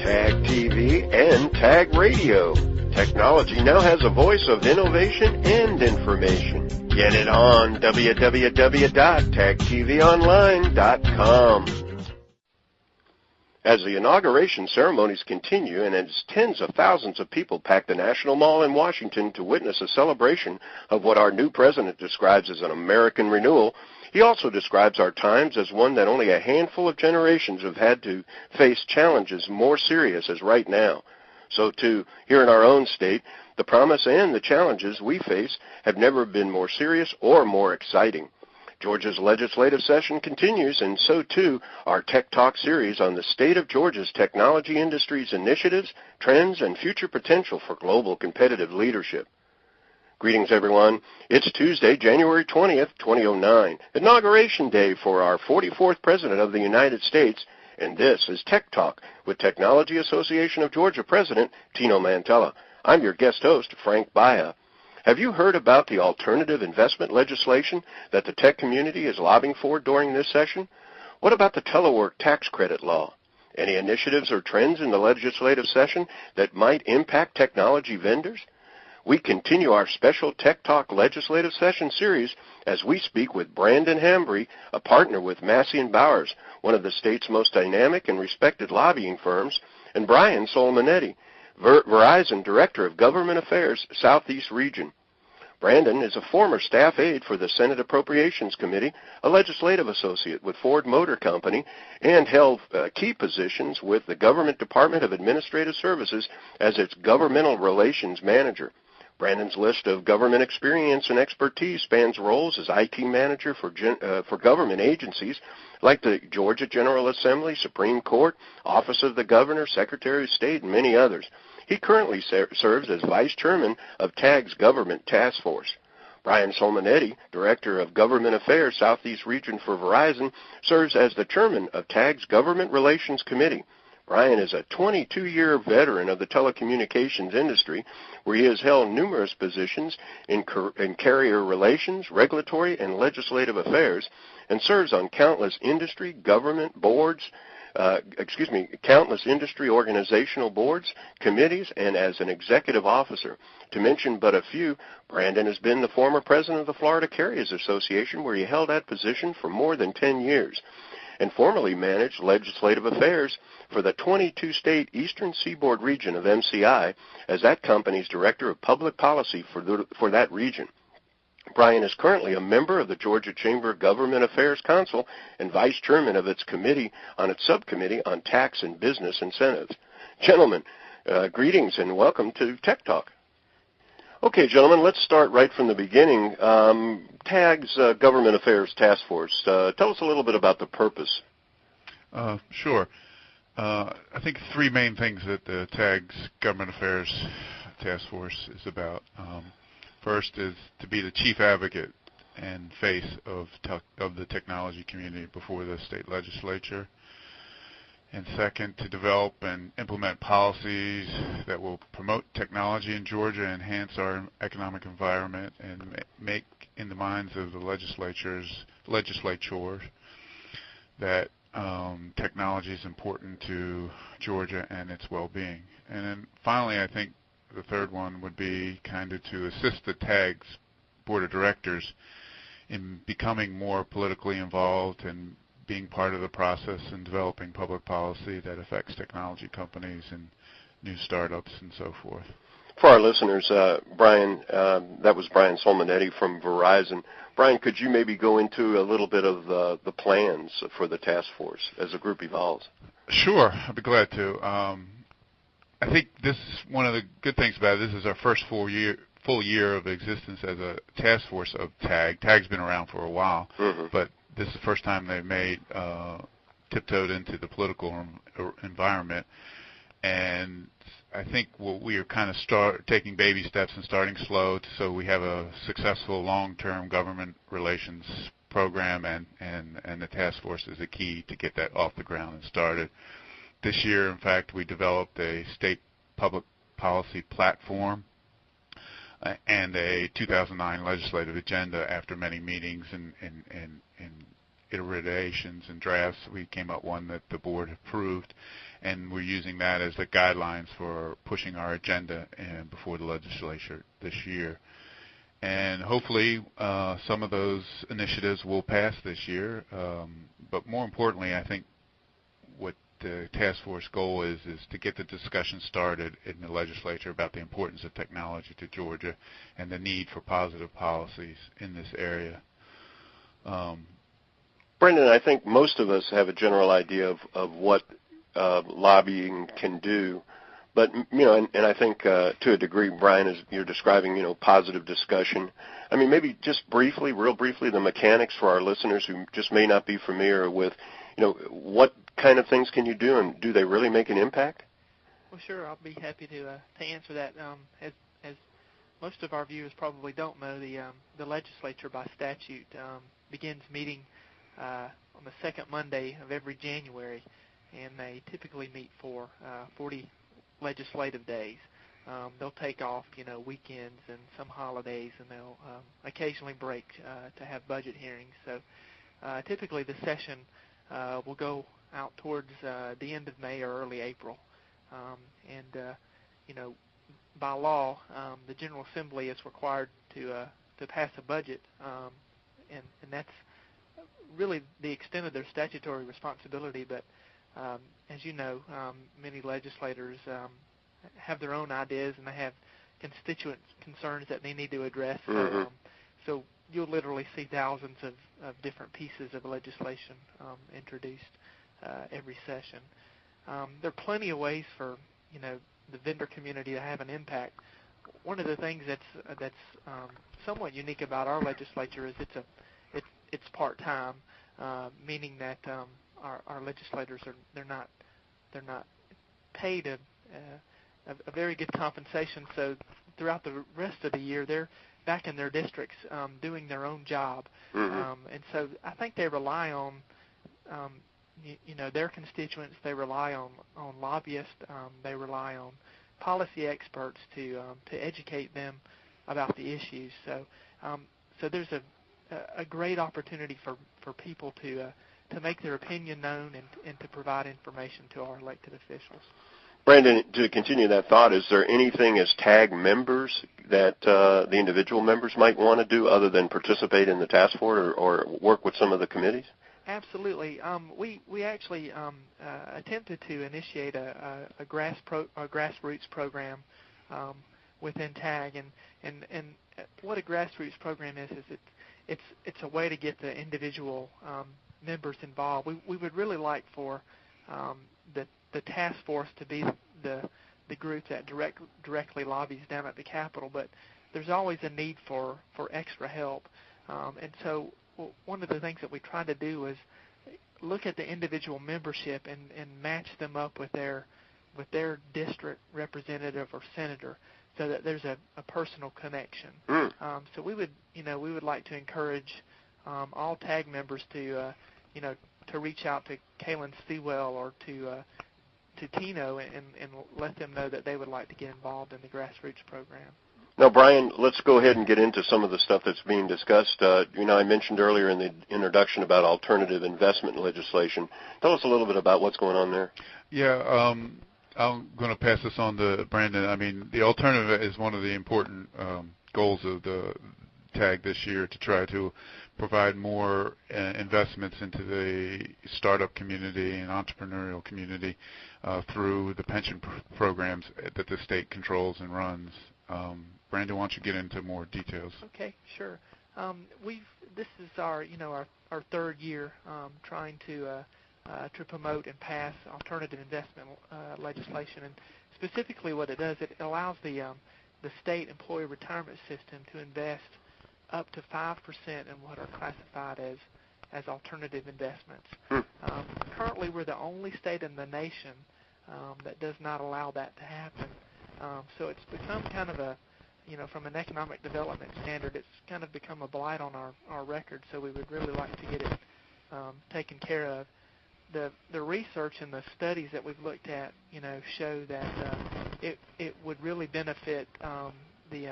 Tag TV, and Tag Radio. Technology now has a voice of innovation and information. Get it on www.tagtvonline.com. As the inauguration ceremonies continue and as tens of thousands of people pack the National Mall in Washington to witness a celebration of what our new president describes as an American renewal, he also describes our times as one that only a handful of generations have had to face challenges more serious as right now. So too, here in our own state, the promise and the challenges we face have never been more serious or more exciting. Georgia's legislative session continues, and so too our Tech Talk series on the state of Georgia's technology industry's initiatives, trends, and future potential for global competitive leadership. Greetings, everyone. It's Tuesday, January 20th, 2009, Inauguration Day for our 44th President of the United States, and this is Tech Talk with Technology Association of Georgia President Tino Mantella. I'm your guest host, Frank Baia. Have you heard about the alternative investment legislation that the tech community is lobbying for during this session? What about the telework tax credit law? Any initiatives or trends in the legislative session that might impact technology vendors? We continue our special Tech Talk legislative session series as we speak with Brandon Hembree, a partner with Massey and Bowers, one of the state's most dynamic and respected lobbying firms, and Hembree and Sulmonetti, Verizon Director of Government Affairs, Southeast Region. Brandon is a former staff aide for the Senate Appropriations Committee, a legislative associate with Ford Motor Company, and held key positions with the Government Department of Administrative Services as its Governmental Relations Manager. Brandon's list of government experience and expertise spans roles as IT manager for government agencies like the Georgia General Assembly, Supreme Court, Office of the Governor, Secretary of State, and many others. He currently serves as Vice Chairman of TAG's Government Task Force. Hembree and Sulmonetti, Director of Government Affairs, Southeast Region for Verizon, serves as the Chairman of TAG's Government Relations Committee. Brian is a 22-year veteran of the telecommunications industry, where he has held numerous positions in carrier relations, regulatory, and legislative affairs, and serves on countless industry, government boards, countless industry organizational boards, committees, and as an executive officer. To mention but a few, Brandon has been the former president of the Florida Carriers Association, where he held that position for more than 10 years. And formerly managed legislative affairs for the 22-state Eastern Seaboard region of MCI as that company's Director of Public Policy for that region. Brian is currently a member of the Georgia Chamber of Government Affairs Council and Vice Chairman of its committee on its subcommittee on tax and business incentives. Gentlemen, greetings and welcome to Tech Talk. Okay, gentlemen, let's start right from the beginning. TAG's Government Affairs Task Force. Tell us a little bit about the purpose. Sure. I think three main things that the TAG's Government Affairs Task Force is about. First is to be the chief advocate and face of the technology community before the state legislature. And second, to develop and implement policies that will promote technology in Georgia, enhance our economic environment, and make in the minds of the legislature that technology is important to Georgia and its well-being. And then finally, I think the third one would be kind of to assist the TAG's Board of Directors in becoming more politically involved and being part of the process and developing public policy that affects technology companies and new startups and so forth. For our listeners, Brian, that was Hembree and Sulmonetti from Verizon. Brian, could you maybe go into a little bit of the plans for the task force as the group evolves? Sure, I'd be glad to. I think this is one of the good things about it. This is our first full year of existence as a task force of TAG. TAG's been around for a while, but this is the first time they've tiptoed into the political environment. And I think we are kind of taking baby steps and starting slow so we have a successful long-term government relations program, and the task force is a key to get that off the ground and started. This year, in fact, we developed a state public policy platform and a 2009 legislative agenda. After many meetings and iterations and drafts, we came up one that the board approved. and we're using that as the guidelines for pushing our agenda and before the legislature this year. And hopefully some of those initiatives will pass this year. But more importantly, I think what the task force goal is to get the discussion started in the legislature about the importance of technology to Georgia and the need for positive policies in this area. Brendan, I think most of us have a general idea of what lobbying can do. But, and I think to a degree, Brian, as you're describing, positive discussion. I mean, maybe just real briefly, the mechanics for our listeners who just may not be familiar with, what kind of things can you do, and do they really make an impact? Well, sure. I'll be happy to answer that. As most of our viewers probably don't know, the legislature by statute begins meeting on the second Monday of every January, and they typically meet for 40 legislative days. They'll take off, weekends and some holidays, and they'll occasionally break to have budget hearings. So typically the session will go out towards the end of May or early April. By law, the General Assembly is required to pass a budget, and that's really the extent of their statutory responsibility. But as you know, many legislators have their own ideas, and they have constituent concerns that they need to address. Mm-hmm. So you'll literally see thousands of different pieces of legislation introduced every session. There are plenty of ways for the vendor community to have an impact. One of the things that's somewhat unique about our legislature is it's part-time, meaning that our legislators they're not paid a very good compensation. So throughout the rest of the year, they're back in their districts doing their own job. Mm-hmm. And so I think they rely on their constituents. They rely on lobbyists. They rely on policy experts to educate them about the issues. So there's a great opportunity for people to make their opinion known and to provide information to our elected officials. Brandon, to continue that thought, is there anything as TAG members that the individual members might want to do other than participate in the task force or work with some of the committees? Absolutely. We actually attempted to initiate a grassroots program within TAG, and what a grassroots program is it's a way to get the individual members involved. We would really like for the task force to be the group that directly lobbies down at the Capitol, but there's always a need for extra help. And so one of the things that we try to do is look at the individual membership and match them up with their district representative or senator, so that there's a personal connection. So we would like to encourage all TAG members to reach out to Kaylin Sewell or to Tino and let them know that they would like to get involved in the grassroots program. Now, Brian, let's go ahead and get into some of the stuff that's being discussed. I mentioned earlier in the introduction about alternative investment legislation. Tell us a little bit about what's going on there. Yeah, I'm going to pass this on to Brandon. I mean, the alternative is one of the important goals of the TAG this year, to try to provide more investments into the startup community and entrepreneurial community through the pension programs that the state controls and runs. Brandon, why don't you get into more details? Okay, sure. This is our third year trying to promote and pass alternative investment legislation, and specifically what it does, it allows the state employee retirement system to invest up to 5% in what are classified as alternative investments. Currently, we're the only state in the nation that does not allow that to happen. So it's become kind of a, from an economic development standard, it's kind of become a blight on our record, so we would really like to get it taken care of. The research and the studies that we've looked at, show that it would really benefit the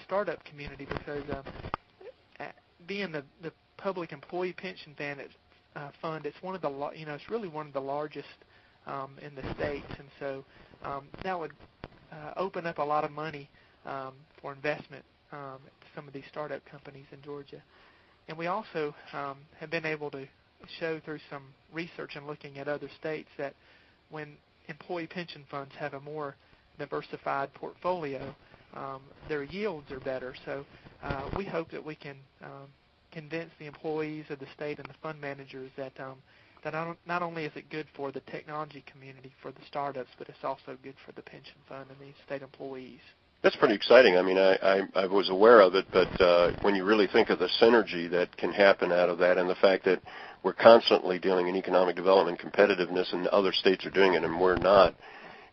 startup community, because being the public employee pension fund, it's one of the it's really one of the largest in the states, and so that would open up a lot of money for investment to some of these startup companies in Georgia. And we also have been able to show through some research and looking at other states that when employee pension funds have a more diversified portfolio, their yields are better. So we hope that we can convince the employees of the state and the fund managers that not only is it good for the technology community, for the startups, but it's also good for the pension fund and the state employees. That's pretty exciting. I mean, I was aware of it, but when you really think of the synergy that can happen out of that and the fact that we're constantly dealing in economic development competitiveness and other states are doing it and we're not,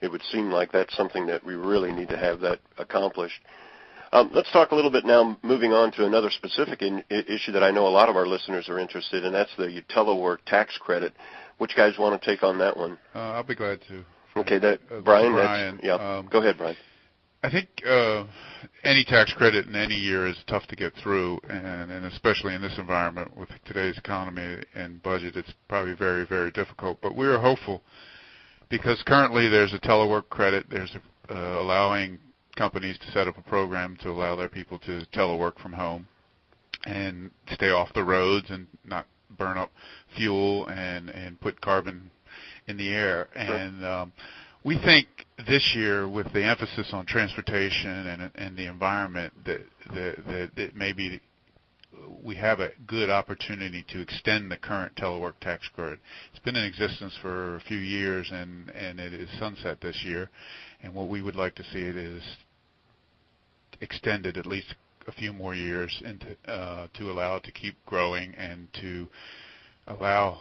it would seem like that's something that we really need to have that accomplished. Let's talk a little bit now, moving on to another specific issue that I know a lot of our listeners are interested in. That's the telework tax credit. Which guys want to take on that one? I'll be glad to. Okay, Brian. Go ahead, Brian. I think any tax credit in any year is tough to get through, and especially in this environment with today's economy and budget, it's probably very, very difficult. But we are hopeful because currently there's a telework credit. There's allowing companies to set up a program to allow their people to telework from home and stay off the roads and not burn up fuel and put carbon in the air. Sure. And we think this year, with the emphasis on transportation and the environment, that maybe we have a good opportunity to extend the current telework tax credit. It's been in existence for a few years, and it is sunset this year. And what we would like to see it is extended at least a few more years into to allow it to keep growing and to allow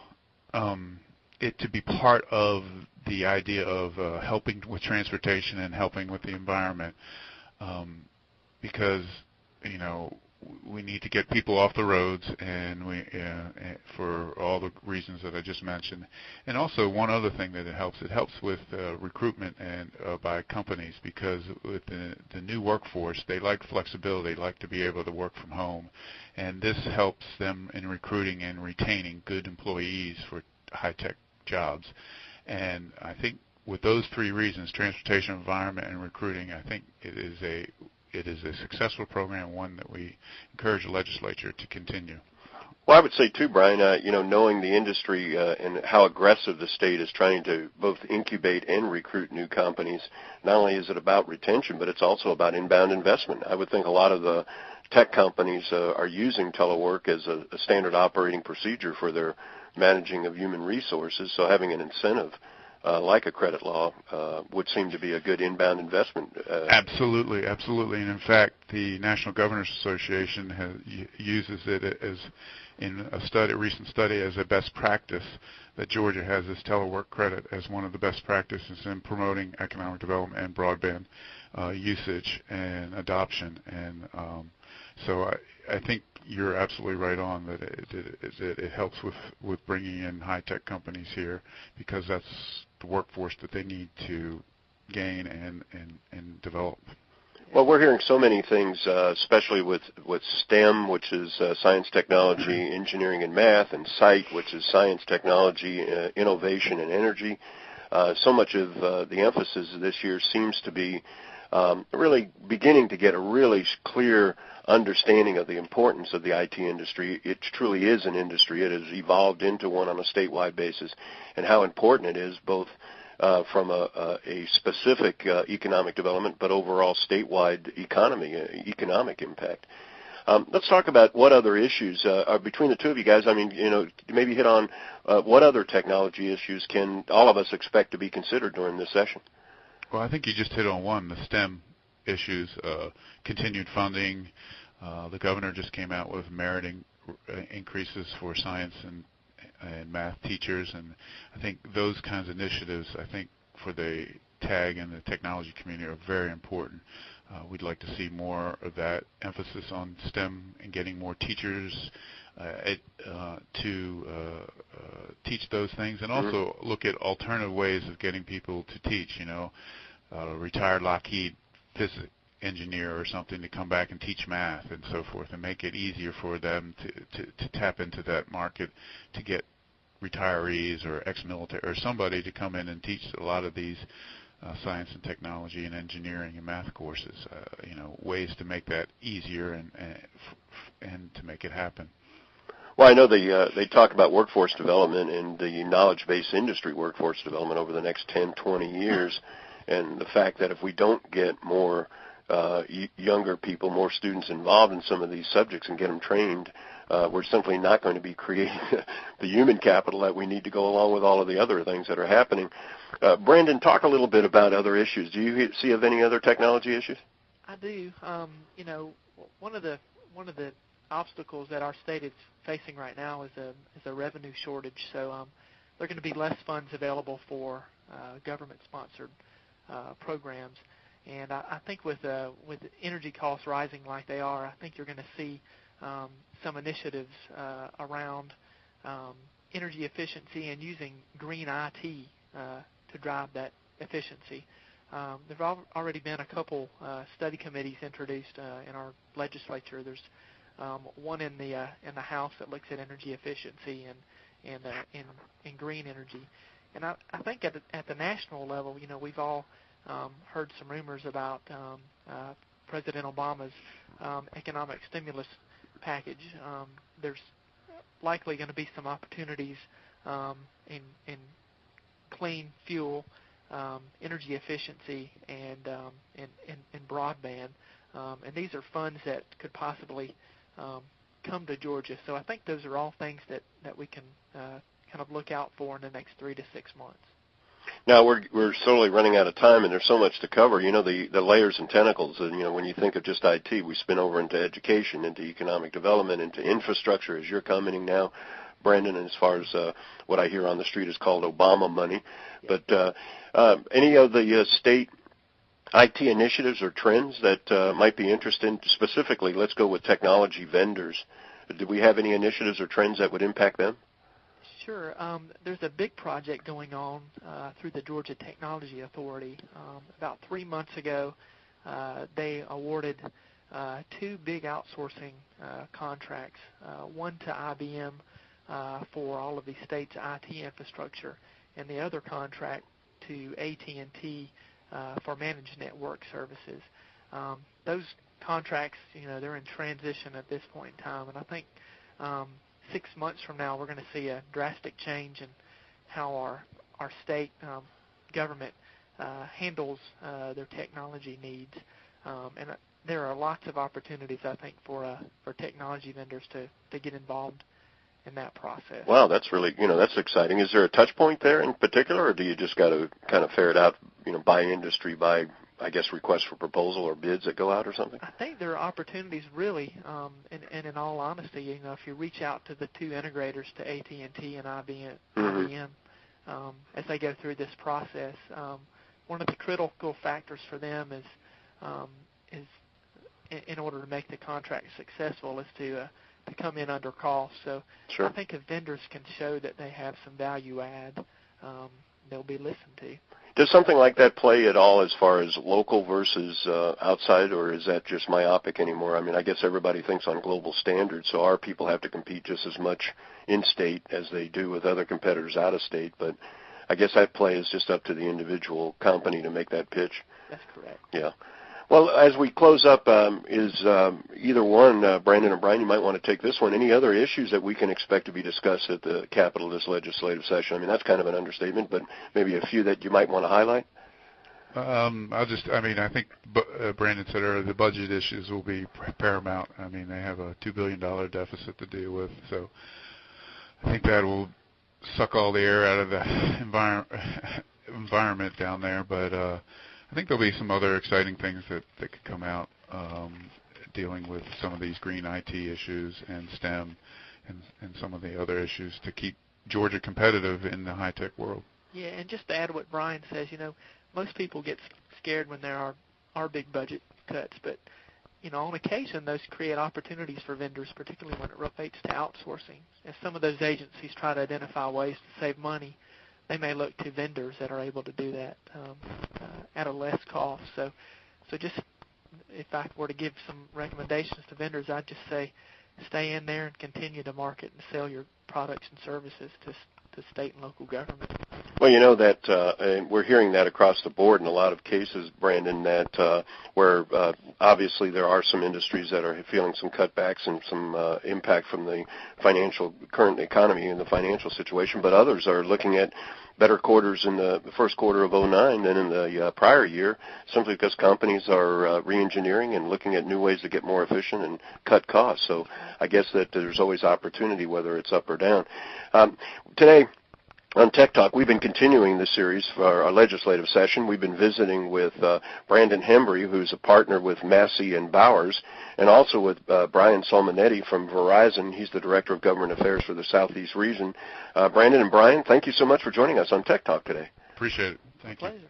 it to be part of the idea of helping with transportation and helping with the environment, because we need to get people off the roads, and for all the reasons that I just mentioned. And also one other thing that it helps with recruitment and by companies, because with the new workforce, they like flexibility, they like to be able to work from home, and this helps them in recruiting and retaining good employees for high-tech jobs. And I think with those three reasons, transportation, environment, and recruiting, I think it is a successful program, one that we encourage the legislature to continue. Well, I would say, too, Brian, knowing the industry and how aggressive the state is trying to both incubate and recruit new companies, not only is it about retention, but it's also about inbound investment. I would think a lot of the tech companies are using telework as a standard operating procedure for their managing of human resources, so having an incentive like a credit law would seem to be a good inbound investment. Absolutely. And in fact, the National Governors Association uses it as in a recent study as a best practice, that Georgia has this telework credit as one of the best practices in promoting economic development and broadband usage and adoption. And so I think you're absolutely right on that it helps with bringing in high-tech companies here, because that's the workforce that they need to gain and develop. Well, we're hearing so many things, especially with STEM, which is science, technology, engineering, and math, and SITE, which is science, technology, innovation, and energy. So much of the emphasis this year seems to be really beginning to get a really clear understanding of the importance of the IT industry. It truly is an industry. It has evolved into one on a statewide basis, and how important it is both from a specific economic development, but overall statewide economic impact. Let's talk about what other issues are between the two of you guys. I mean, maybe hit on what other technology issues can all of us expect to be considered during this session. Well, I think you just hit on one, the STEM issues, continued funding. The governor just came out with merit increases for science and math teachers, and I think those kinds of initiatives, I think, for the TAG and the technology community are very important. We'd like to see more of that emphasis on STEM and getting more teachers to teach those things, and also look at alternative ways of getting people to teach. Retired Lockheed physics engineer or something to come back and teach math and so forth, and make it easier for them to tap into that market, to get retirees or ex-military or somebody to come in and teach a lot of these science and technology and engineering and math courses, ways to make that easier and to make it happen. Well, I know they talk about workforce development and the knowledge-based industry workforce development over the next 10, 20 years, and the fact that if we don't get more younger people, more students involved in some of these subjects and get them trained, we're simply not going to be creating the human capital that we need to go along with all of the other things that are happening. Brandon, talk a little bit about other issues. Do you see of any other technology issues? I do. One of the obstacles that our state is facing right now is a revenue shortage. So there are going to be less funds available for government-sponsored programs. And I think with energy costs rising like they are, I think you're going to see some initiatives around energy efficiency and using green IT to drive that efficiency. There have already been a couple study committees introduced in our legislature. There's one in the House that looks at energy efficiency and green energy. And I think at the national level, we've all heard some rumors about President Obama's economic stimulus package. There's likely going to be some opportunities in clean fuel, energy efficiency, and broadband. And these are funds that could possibly come to Georgia. So I think those are all things that we can kind of look out for in the next 3 to 6 months. Now, we're slowly running out of time, and there's so much to cover. The layers and tentacles, and, when you think of just IT, we spin over into education, into economic development, into infrastructure, as you're commenting now, Brandon, and as far as what I hear on the street is called Obama money. But any of the state IT initiatives or trends that might be interesting, specifically, let's go with technology vendors. Do we have any initiatives or trends that would impact them? Sure. There's a big project going on through the Georgia Technology Authority. About 3 months ago, they awarded 2 big outsourcing contracts, one to IBM for all of the state's IT infrastructure, and the other contract to AT&T for managed network services. Those contracts, they're in transition at this point in time, and I think 6 months from now, we're going to see a drastic change in how our state government handles their technology needs. And there are lots of opportunities, I think, for technology vendors to get involved in that process. Wow, that's really, that's exciting. Is there a touch point there in particular, or do you just got to kind of ferret out, by industry, by, I guess, requests for proposal or bids that go out or something? I think there are opportunities, really, and in all honesty, if you reach out to the 2 integrators, to AT&T and IBM, as they go through this process, one of the critical factors for them is in order to make the contract successful is to come in under cost. So sure. I think if vendors can show that they have some value add, they'll be listened to. Does something like that play at all as far as local versus outside, or is that just myopic anymore? I mean, I guess everybody thinks on global standards, so our people have to compete just as much in-state as they do with other competitors out of state, but I guess that play is just up to the individual company to make that pitch. That's correct. Yeah. Well, as we close up, is either one, Brandon or Brian, you might want to take this one. Any other issues that we can expect to be discussed at the Capitol this legislative session? I mean, that's kind of an understatement, but maybe a few that you might want to highlight? I think Brandon said earlier, the budget issues will be paramount. I mean, they have a $2 billion deficit to deal with, so I think that will suck all the air out of the environment down there, but I think there'll be some other exciting things that could come out dealing with some of these green IT issues and STEM and some of the other issues to keep Georgia competitive in the high-tech world. Yeah, and just to add what Brian says, most people get scared when there are big budget cuts, but, on occasion those create opportunities for vendors, particularly when it relates to outsourcing. As some of those agencies try to identify ways to save money, they may look to vendors that are able to do that at a less cost. So just if I were to give some recommendations to vendors, I'd just say stay in there and continue to market and sell your products and services state and local government. Well, you know that we're hearing that across the board in a lot of cases, Brandon, that where obviously there are some industries that are feeling some cutbacks and some impact from the current economy and the financial situation, but others are looking at better quarters in the first quarter of 2009 than in the prior year, simply because companies are re-engineering and looking at new ways to get more efficient and cut costs. So I guess that there's always opportunity, whether it's up or down. Today, on Tech Talk, we've been continuing this series for our legislative session. We've been visiting with Brandon Hembree, who's a partner with Massey and Bowers, and also with Brian Sulmonetti from Verizon. He's the Director of Government Affairs for the Southeast region. Brandon and Brian, thank you so much for joining us on Tech Talk today. Appreciate it. Thank you. Pleasure.